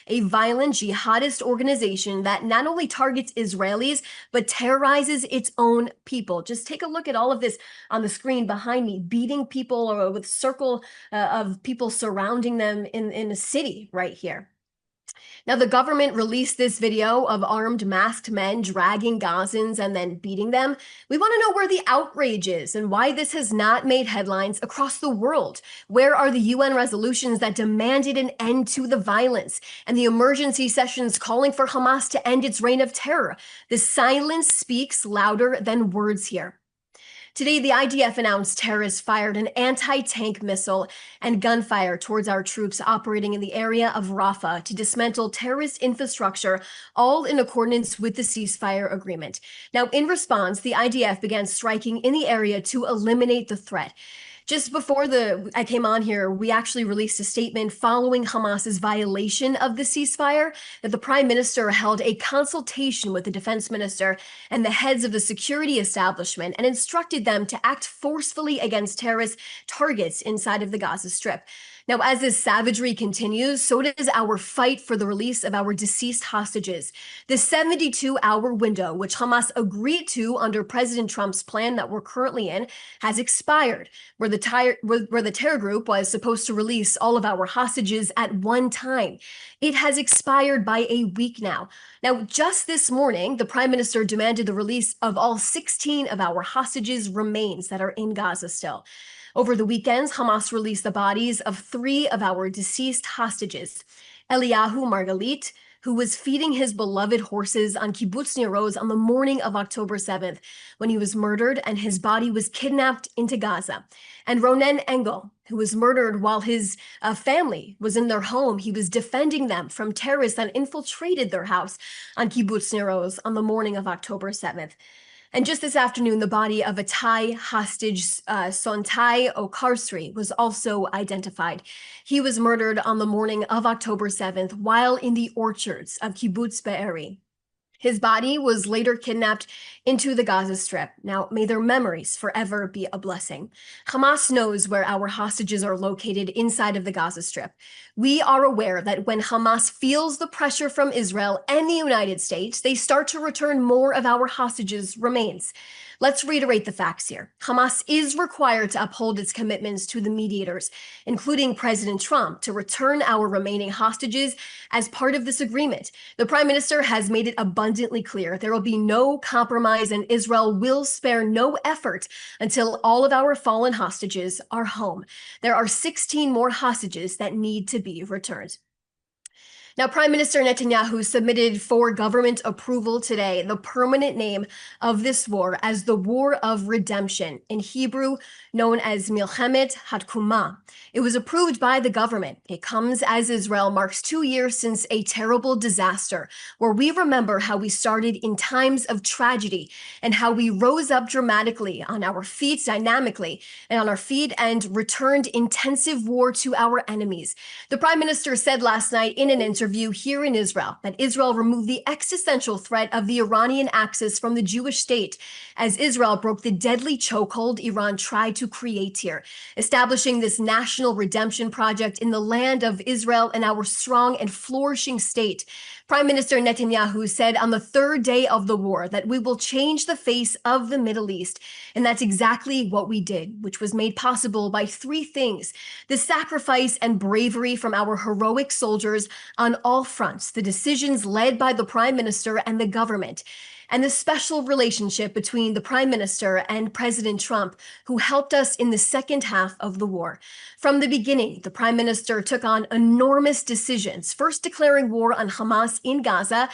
a violent jihadist organization that not only targets Israelis, but terrorizes its own people. Just take a look at all of this on the screen behind me, beating people or with a circle of people surrounding them in a city right here. Now, the government released this video of armed masked men dragging Gazans and then beating them. We want to know where the outrage is and why this has not made headlines across the world. Where are the UN resolutions that demanded an end to the violence and the emergency sessions calling for Hamas to end its reign of terror? The silence speaks louder than words here. Today, the IDF announced terrorists fired an anti-tank missile and gunfire towards our troops operating in the area of Rafah to dismantle terrorist infrastructure, all in accordance with the ceasefire agreement. Now, in response, the IDF began striking in the area to eliminate the threat. Just before I came on here, we actually released a statement following Hamas's violation of the ceasefire that the prime minister held a consultation with the defense minister and the heads of the security establishment and instructed them to act forcefully against terrorist targets inside of the Gaza Strip. Now, as this savagery continues, so does our fight for the release of our deceased hostages. The 72-hour window, which Hamas agreed to under President Trump's plan that we're currently in, has expired, where the terror group was supposed to release all of our hostages at one time. It has expired by a week now. Now, just this morning, the prime minister demanded the release of all 16 of our hostages' remains that are in Gaza still. Over the weekends, Hamas released the bodies of 3 of our deceased hostages. Eliyahu Margalit, who was feeding his beloved horses on Kibbutz Nir Oz on the morning of October 7th, when he was murdered and his body was kidnapped into Gaza. And Ronen Engel, who was murdered while his family was in their home. He was defending them from terrorists that infiltrated their house on Kibbutz Nir Oz on the morning of October 7th. And just this afternoon, the body of a Thai hostage, Sontai Okarsri, was also identified. He was murdered on the morning of October 7th while in the orchards of Kibbutz Be'eri. His body was later kidnapped into the Gaza Strip. Now, may their memories forever be a blessing. Hamas knows where our hostages are located inside of the Gaza Strip. We are aware that when Hamas feels the pressure from Israel and the United States, they start to return more of our hostages' remains. Let's reiterate the facts here. Hamas is required to uphold its commitments to the mediators, including President Trump, to return our remaining hostages as part of this agreement. The prime minister has made it abundantly clear there will be no compromise and Israel will spare no effort until all of our fallen hostages are home. There are 16 more hostages that need to be returned. Now, Prime Minister Netanyahu submitted for government approval today the permanent name of this war as the War of Redemption, in Hebrew known as Milchemet Hatkuma. It was approved by the government. It comes as Israel marks 2 years since a terrible disaster, where we remember how we started in times of tragedy and how we rose up dramatically on our feet, dynamically, and returned intensive war to our enemies. The Prime Minister said last night in an interview here in Israel that Israel removed the existential threat of the Iranian axis from the Jewish state as Israel broke the deadly chokehold Iran tried to create here, establishing this national redemption project in the land of Israel and our strong and flourishing state. Prime Minister Netanyahu said on the 3rd day of the war that we will change the face of the Middle East. And that's exactly what we did, which was made possible by 3 things: the sacrifice and bravery from our heroic soldiers on all fronts, the decisions led by the Prime Minister and the government, and the special relationship between the Prime Minister and President Trump, who helped us in the second half of the war. From the beginning, the Prime Minister took on enormous decisions, first declaring war on Hamas in Gaza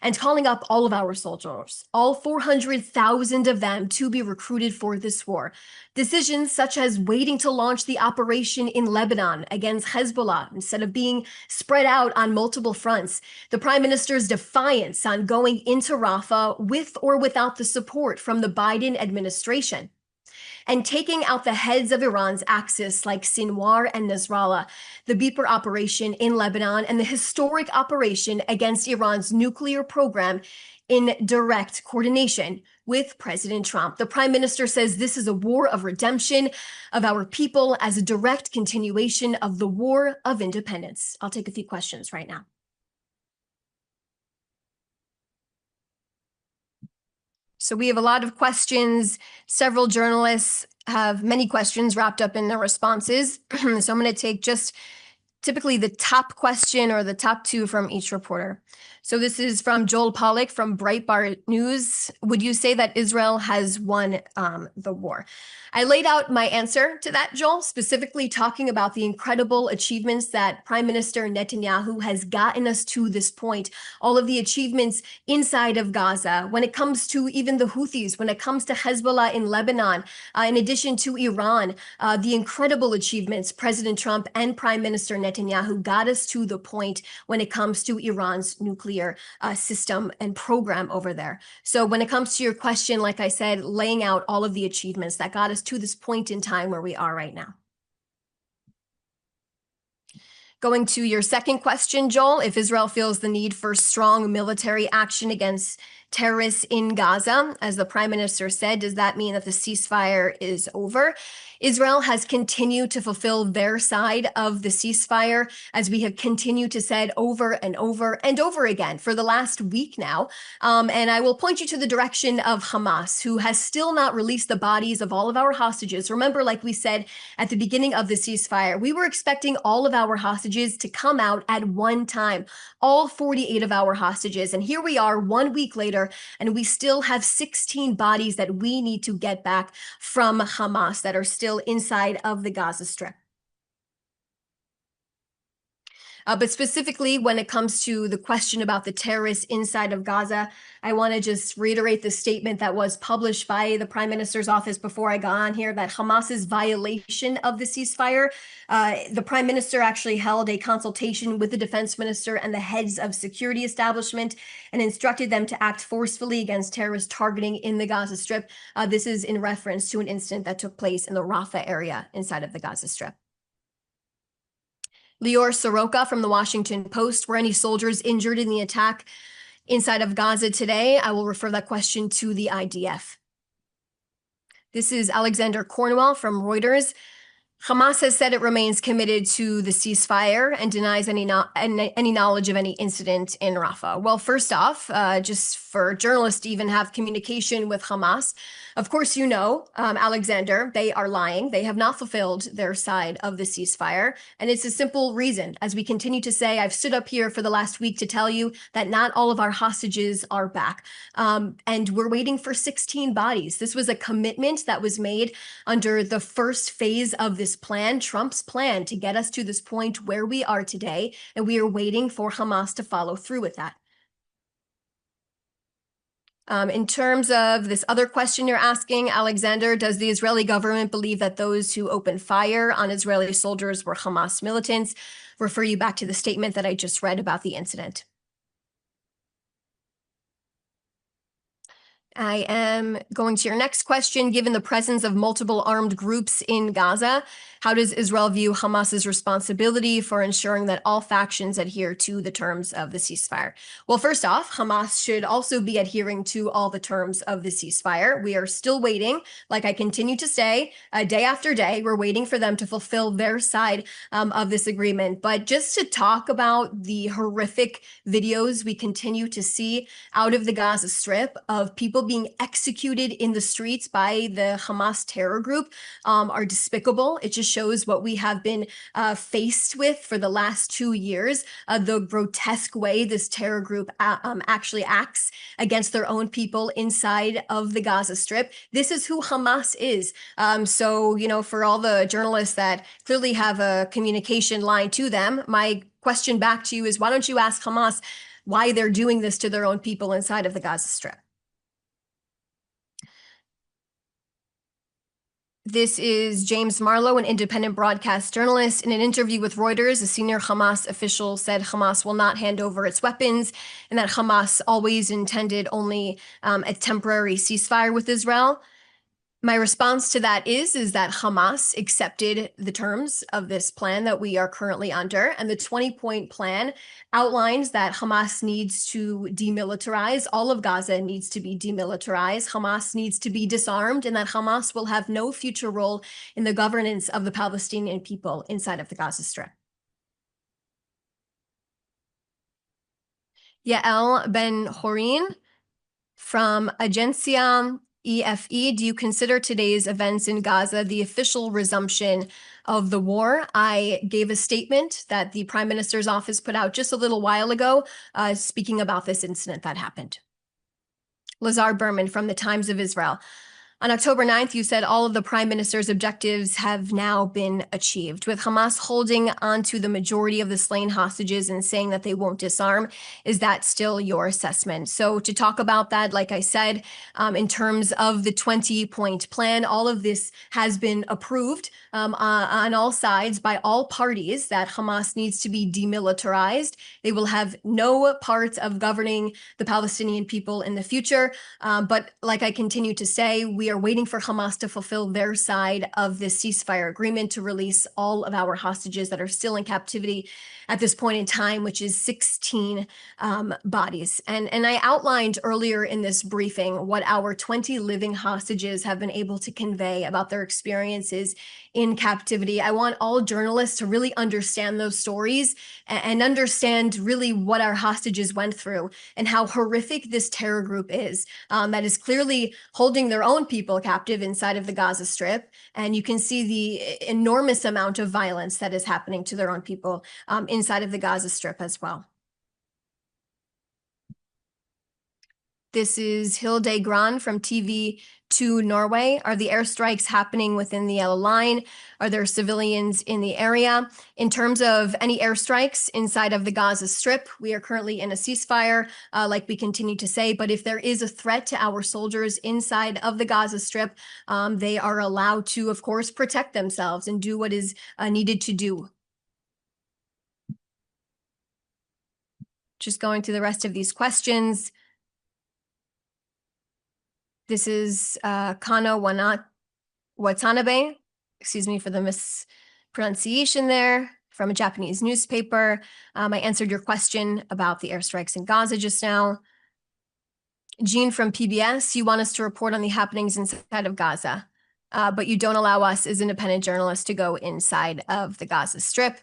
and calling up all of our soldiers, all 400,000 of them, to be recruited for this war. Decisions such as waiting to launch the operation in Lebanon against Hezbollah instead of being spread out on multiple fronts. The Prime Minister's defiance on going into Rafah with or without the support from the Biden administration, and taking out the heads of Iran's axis like Sinwar and Nasrallah, the Beeper operation in Lebanon, and the historic operation against Iran's nuclear program in direct coordination with President Trump. The Prime Minister says this is a war of redemption of our people as a direct continuation of the War of Independence. I'll take a few questions right now. So we have a lot of questions. Several journalists have many questions wrapped up in their responses. So I'm going to take just typically the top question or the top two from each reporter. So this is from Joel Pollack from Breitbart News. Would you say that Israel has won the war? I laid out my answer to that, Joel, specifically talking about the incredible achievements that Prime Minister Netanyahu has gotten us to this point, all of the achievements inside of Gaza, when it comes to even the Houthis, when it comes to Hezbollah in Lebanon, in addition to Iran, the incredible achievements President Trump and Prime Minister Netanyahu got us to the point when it comes to Iran's nuclear system and program over there. So when it comes to your question, like I said, laying out all of the achievements that got us to this point in time where we are right now. Going to your second question, Joel, if Israel feels the need for strong military action against terrorists in Gaza, as the Prime Minister said, does that mean that the ceasefire is over? Israel has continued to fulfill their side of the ceasefire, as we have continued to said over and over and over again for the last week now. And I will point you to the direction of Hamas, who has still not released the bodies of all of our hostages. Remember, like we said at the beginning of the ceasefire, we were expecting all of our hostages to come out at one time, all 48 of our hostages. And here we are 1 week later, and we still have 16 bodies that we need to get back from Hamas that are still inside of the Gaza Strip. But specifically, when it comes to the question about the terrorists inside of Gaza, I want to just reiterate the statement that was published by the Prime Minister's office before I got on here, that Hamas's violation of the ceasefire, the Prime Minister actually held a consultation with the Defense Minister and the heads of security establishment and instructed them to act forcefully against terrorist targeting in the Gaza Strip. This is in reference to an incident that took place in the Rafah area inside of the Gaza Strip. Lior Soroka from the Washington Post, were any soldiers injured in the attack inside of Gaza today? I will refer that question to the IDF. This is Alexander Cornwell from Reuters. Hamas has said it remains committed to the ceasefire and denies any knowledge of any incident in Rafah. Well, first off, just for journalists to even have communication with Hamas, of course, you know, Alexander, they are lying. They have not fulfilled their side of the ceasefire. And it's a simple reason. As we continue to say, I've stood up here for the last week to tell you that not all of our hostages are back. And we're waiting for 16 bodies. This was a commitment that was made under the first phase of this plan, Trump's plan to get us to this point where we are today. And we are waiting for Hamas to follow through with that. In terms of this other question you're asking, Alexander, does the Israeli government believe that those who opened fire on Israeli soldiers were Hamas militants? Refer you back to the statement that I just read about the incident. I am going to your next question. Given the presence of multiple armed groups in Gaza, how does Israel view Hamas's responsibility for ensuring that all factions adhere to the terms of the ceasefire? Well, first off, Hamas should also be adhering to all the terms of the ceasefire. We are still waiting, like I continue to say, day after day, we're waiting for them to fulfill their side of this agreement. But just to talk about the horrific videos we continue to see out of the Gaza Strip of people being executed in the streets by the Hamas terror group are despicable. It just shows what we have been faced with for the last 2 years, the grotesque way this terror group actually acts against their own people inside of the Gaza Strip. This is who Hamas is. So, you know, for all the journalists that clearly have a communication line to them, my question back to you is, why don't you ask Hamas why they're doing this to their own people inside of the Gaza Strip? This is James Marlowe, an independent broadcast journalist. In an interview with Reuters, a senior Hamas official said Hamas will not hand over its weapons and that Hamas always intended only a temporary ceasefire with Israel. My response to that is that Hamas accepted the terms of this plan that we are currently under, and the 20-point plan outlines that Hamas needs to demilitarize. All of Gaza needs to be demilitarized. Hamas needs to be disarmed, and that Hamas will have no future role in the governance of the Palestinian people inside of the Gaza Strip. Yael Ben-Horin From Agencia EFE, do you consider today's events in Gaza the official resumption of the war? I gave a statement that the Prime Minister's office put out just a little while ago, speaking about this incident that happened. Lazar Berman from the Times of Israel. On October 9th, you said all of the prime minister's objectives have now been achieved. With Hamas holding onto the majority of the slain hostages and saying that they won't disarm, is that still your assessment? So to talk about that, like I said, in terms of the 20-point plan, all of this has been approved on all sides by all parties that Hamas needs to be demilitarized. They will have no part of governing the Palestinian people in the future. But like I continue to say, we are waiting for Hamas to fulfill their side of this ceasefire agreement to release all of our hostages that are still in captivity at this point in time, which is 16 bodies. And I outlined earlier in this briefing what our 20 living hostages have been able to convey about their experiences in captivity. I want all journalists to really understand those stories and understand really what our hostages went through and how horrific this terror group is, that is clearly holding their own people captive inside of the Gaza Strip. And you can see the enormous amount of violence that is happening to their own people inside of the Gaza Strip as well. This is Hilde Gran from TV2 Norway. Are the airstrikes happening within the yellow line? Are there civilians in the area? In terms of any airstrikes inside of the Gaza Strip, we are currently in a ceasefire, like we continue to say, but if there is a threat to our soldiers inside of the Gaza Strip, they are allowed to, of course, protect themselves and do what is needed to do. Just going through the rest of these questions. This is Kano Watanabe, excuse me for the mispronunciation there, from a Japanese newspaper. I answered your question about the airstrikes in Gaza just now. Jean from PBS, you want us to report on the happenings inside of Gaza, but you don't allow us as independent journalists to go inside of the Gaza Strip.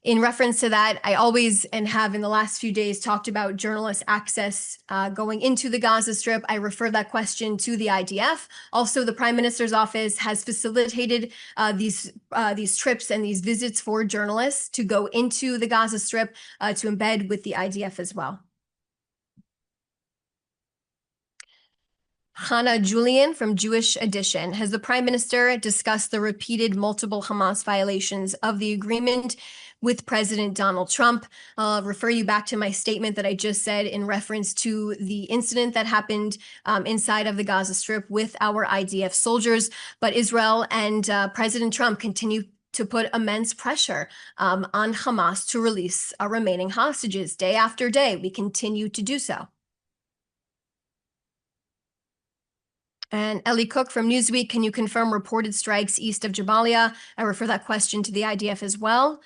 In reference to that, I always and have in the last few days talked about journalist access going into the Gaza Strip. I refer that question to the IDF. Also, the Prime Minister's office has facilitated these trips and these visits for journalists to go into the Gaza Strip to embed with the IDF as well. Hannah Julian from Jewish Edition. Has the Prime Minister discussed the repeated multiple Hamas violations of the agreement with President Donald Trump? I'll refer you back to my statement that I just said in reference to the incident that happened inside of the Gaza Strip with our IDF soldiers. But Israel and President Trump continue to put immense pressure on Hamas to release our remaining hostages day after day. We continue to do so. And Ellie Cook from Newsweek, can you confirm reported strikes east of Jabalia? I refer that question to the IDF as well.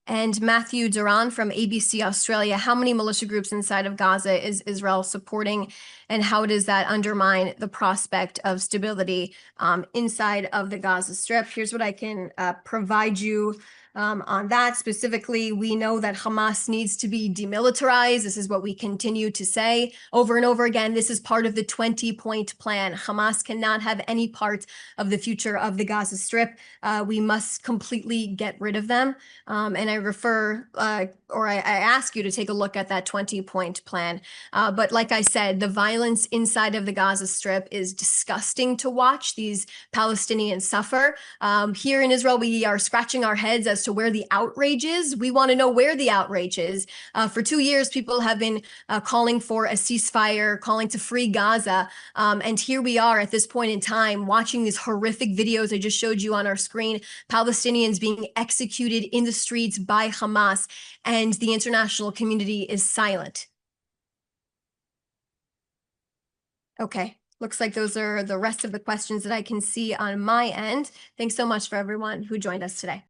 And Matthew Duran from ABC Australia, how many militia groups inside of Gaza is Israel supporting, and how does that undermine the prospect of stability inside of the Gaza Strip? Here's what I can provide you on that. Specifically, we know that Hamas needs to be demilitarized. This is what we continue to say over and over again. This is part of the 20-point plan. Hamas cannot have any part of the future of the Gaza Strip. We must completely get rid of them. And I refer, or I ask you to take a look at that 20-point plan. But like I said, the violence inside of the Gaza Strip is disgusting to watch. These Palestinians suffer. Here in Israel, we are scratching our heads as to where the outrage is. We want to know where the outrage is. For 2 years, people have been calling for a ceasefire, calling to free Gaza. And here we are at this point in time watching these horrific videos I just showed you on our screen, Palestinians being executed in the streets by Hamas, and the international community is silent. Okay, looks like those are the rest of the questions that I can see on my end. Thanks so much for everyone who joined us today.